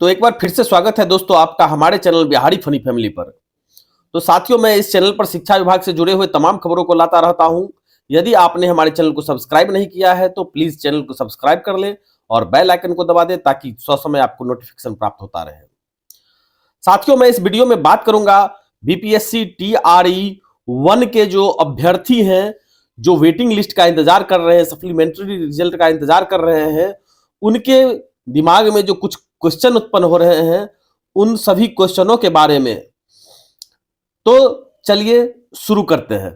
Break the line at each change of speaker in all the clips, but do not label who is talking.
तो एक बार फिर से स्वागत है दोस्तों आपका हमारे चैनल बिहारी फनी फैमिली पर। तो साथियों, मैं इस चैनल पर शिक्षा विभाग से जुड़े हुए तमाम खबरों को लाता रहता हूं। यदि आपने हमारे चैनल को सब्सक्राइब नहीं किया है तो प्लीज चैनल को सब्सक्राइब कर ले और बेल आइकन को दबा दे ताकि ससमय आपको नोटिफिकेशन प्राप्त होता रहे। साथियों, मैं इस वीडियो में बात करूंगा बीपीएससी टीआरई 1 के जो अभ्यर्थी हैं, जो वेटिंग लिस्ट का इंतजार कर रहे हैं, सप्लीमेंट्री रिजल्ट का इंतजार कर रहे हैं, उनके दिमाग में जो कुछ क्वेश्चन उत्पन्न हो रहे हैं, उन सभी क्वेश्चनों के बारे में। तो चलिए शुरू करते हैं।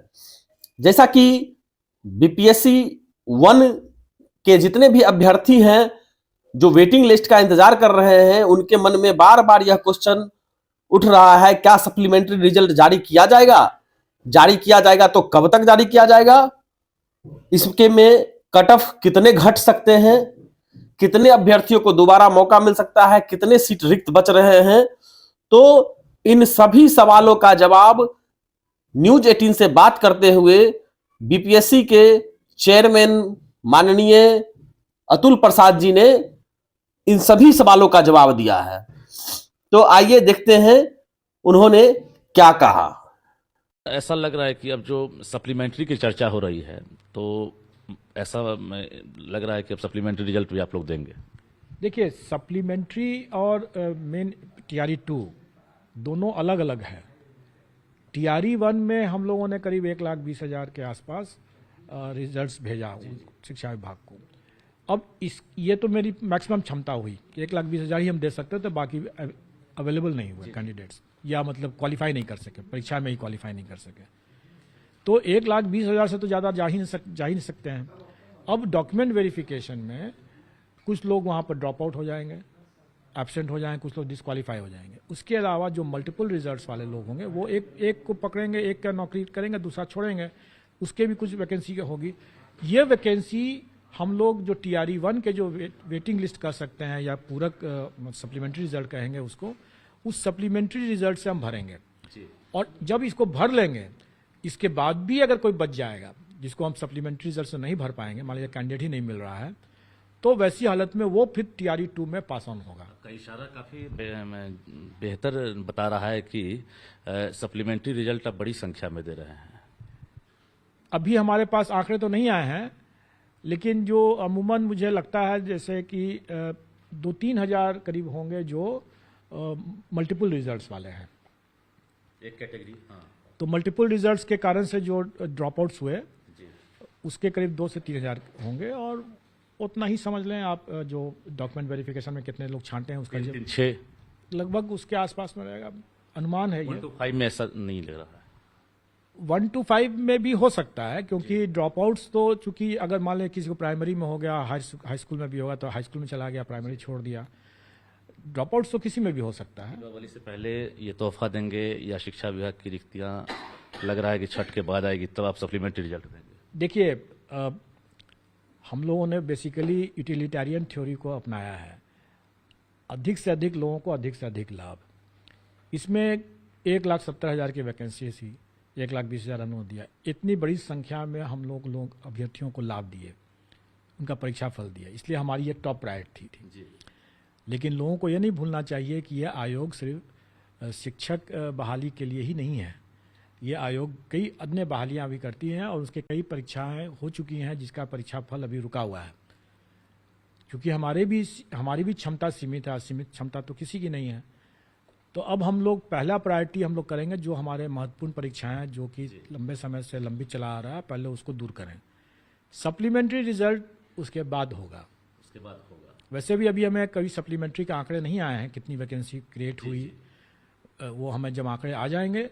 जैसा कि बीपीएससी 1 के जितने भी अभ्यर्थी हैं जो वेटिंग लिस्ट का इंतजार कर रहे हैं, उनके मन में बार बार यह क्वेश्चन उठ रहा है, क्या सप्लीमेंट्री रिजल्ट जारी किया जाएगा? जारी किया जाएगा तो कब तक जारी किया जाएगा? इसके में कट ऑफ कितने घट सकते हैं? कितने अभ्यर्थियों को दोबारा मौका मिल सकता है? कितने सीट रिक्त बच रहे हैं? तो इन सभी सवालों का जवाब न्यूज 18 से बात करते हुए बीपीएससी के चेयरमैन माननीय अतुल प्रसाद जी ने इन सभी सवालों का जवाब दिया है। तो आइए देखते हैं उन्होंने क्या कहा।
ऐसा लग रहा है कि अब जो सप्लीमेंट्री की चर्चा हो रही है, तो ऐसा लग रहा है कि अब सप्लीमेंट्री रिजल्ट भी आप लोग देंगे।
देखिए, सप्लीमेंट्री और मेन टीआरई 2 दोनों अलग अलग है। टीआरई 1 में हम लोगों ने करीब 1,20,000 के आसपास रिजल्ट्स भेजा शिक्षा विभाग को। अब ये तो मेरी मैक्सिमम क्षमता हुई कि 1,20,000 ही हम दे सकते थे, बाकी अवेलेबल नहीं हुए कैंडिडेट्स, या मतलब क्वालिफाई नहीं कर सके, परीक्षा में ही क्वालिफाई नहीं कर सके। तो 1,20,000 से तो ज़्यादा जा ही नहीं सकते हैं। अब डॉक्यूमेंट वेरिफिकेशन में कुछ लोग वहाँ पर ड्रॉप आउट हो जाएंगे, एब्सेंट हो जाएंगे, कुछ लोग डिस्क्वालीफाई हो जाएंगे। उसके अलावा जो मल्टीपल रिजल्ट्स वाले लोग होंगे वो एक को पकड़ेंगे, एक का नौकरी करेंगे, दूसरा छोड़ेंगे, उसके भी कुछ वैकेंसी होगी। ये वैकेंसी हम लोग जो टीआरई 1 के जो वेटिंग लिस्ट कर सकते हैं या पूरक सप्लीमेंट्री रिजल्ट कहेंगे उसको, उस सप्लीमेंट्री रिजल्ट से हम भरेंगे। और जब इसको भर लेंगे, इसके बाद भी अगर कोई बच जाएगा जिसको हम सप्लीमेंट्री रिजल्ट से नहीं भर पाएंगे, मान लीजिए कैंडिडेट ही नहीं मिल रहा है, तो वैसी हालत में वो फिर टीआरई 2 में पास ऑन होगा।
का इशारा काफ़ी बेहतर बता रहा है कि सप्लीमेंट्री रिजल्ट आप बड़ी संख्या में दे रहे हैं।
अभी हमारे पास आंकड़े तो नहीं आए हैं, लेकिन जो अमूमन मुझे लगता है जैसे कि 2-3 हज़ार करीब होंगे जो मल्टीपल रिजल्ट्स वाले हैं,
एक कैटेगरी। हाँ,
तो मल्टीपल रिजल्ट्स के कारण से जो ड्रॉप आउट्स हुए उसके करीब 2 से 3 हज़ार होंगे। और उतना ही समझ लें आप, जो डॉक्यूमेंट वेरिफिकेशन में कितने लोग छांटे हैं उसका
6
लगभग उसके आसपास में रहेगा, अनुमान है।
1 to 5 में ऐसा नहीं लग रहा है।
1 to 5 में भी हो सकता है, क्योंकि ड्रॉप आउट्स तो चूंकि अगर मान लें किसी को प्राइमरी में हो गया, हाई स्कूल में भी होगा तो हाई स्कूल में चला गया, प्राइमरी छोड़ दिया, ड्रॉप आउट्स तो किसी में भी हो सकता है।
दीपावली से पहले ये तोहफा देंगे या शिक्षा विभाग की रिक्तियां लग रहा है कि छठ के बाद आएगी, तब आप सप्लीमेंट्री रिजल्ट देंगे?
देखिए, हम लोगों ने बेसिकली यूटिलिटेरियन थ्योरी को अपनाया है। अधिक से अधिक लोगों को अधिक से अधिक लाभ। इसमें 1,70,000 की वैकेंसी थी, 1,20,000 अनुरोध दिया। इतनी बड़ी संख्या में हम लोग अभ्यर्थियों को लाभ दिए, उनका परीक्षा फल दिया, इसलिए हमारी ये टॉप प्रायोरिटी थी। लेकिन लोगों को ये नहीं भूलना चाहिए कि यह आयोग सिर्फ शिक्षक बहाली के लिए ही नहीं है। ये आयोग कई अन्य बहालियां भी करती हैं और उसके कई परीक्षाएं हो चुकी हैं जिसका परीक्षा फल अभी रुका हुआ है। क्योंकि हमारी भी क्षमता सीमित है, सीमित क्षमता तो किसी की नहीं है। तो अब हम लोग पहला प्रायोरिटी हम लोग करेंगे जो हमारे महत्वपूर्ण परीक्षाएं जो कि लंबे समय से लंबित चला आ रहा है, पहले उसको दूर करें। सप्लीमेंट्री रिजल्ट उसके बाद होगा। वैसे भी अभी हमें कभी सप्लीमेंट्री के आंकड़े नहीं आए हैं, कितनी वैकेंसी क्रिएट हुई, वो हमें जब आंकड़े आ जाएंगे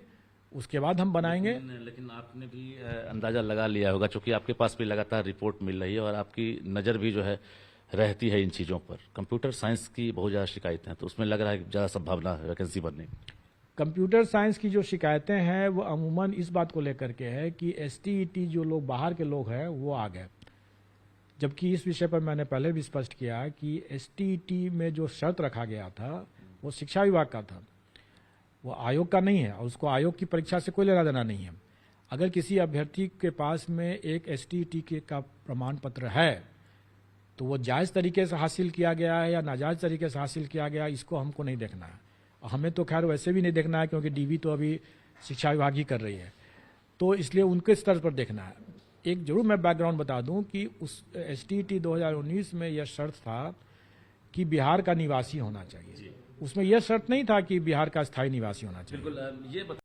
उसके बाद हम बनाएंगे।
लेकिन आपने भी अंदाजा लगा लिया होगा, क्योंकि आपके पास भी लगातार रिपोर्ट मिल रही है और आपकी नज़र भी जो है रहती है इन चीज़ों पर। कंप्यूटर साइंस की बहुत ज़्यादा शिकायतें हैं, तो उसमें लग रहा है कि ज़्यादा संभावना है वैकेंसी बनने की।
कंप्यूटर साइंस की जो शिकायतें हैं वो अमूमन इस बात को लेकर के है कि एसटीईटी जो लोग बाहर के लोग हैं वो आ गए, जबकि इस विषय पर मैंने पहले भी स्पष्ट किया कि एसटीईटी में जो शर्त रखा गया था वो शिक्षा विभाग का था, वो आयोग का नहीं है, और उसको आयोग की परीक्षा से कोई लेना देना नहीं है। अगर किसी अभ्यर्थी के पास में एक एसटीईटी का प्रमाण पत्र है तो वो जायज़ तरीके से हासिल किया गया है या नाजायज़ तरीके से हासिल किया गया, इसको हमको नहीं देखना है। और हमें तो खैर वैसे भी नहीं देखना है, क्योंकि डीवी तो अभी शिक्षा विभाग ही कर रही है, तो इसलिए उनके स्तर पर देखना है। एक जरूर मैं बैकग्राउंड बता दूं कि उस STET 2019 में यह शर्त था कि बिहार का निवासी होना चाहिए। उसमें यह शर्त नहीं था कि बिहार का स्थायी निवासी होना चाहिए।
बिल्कुल ये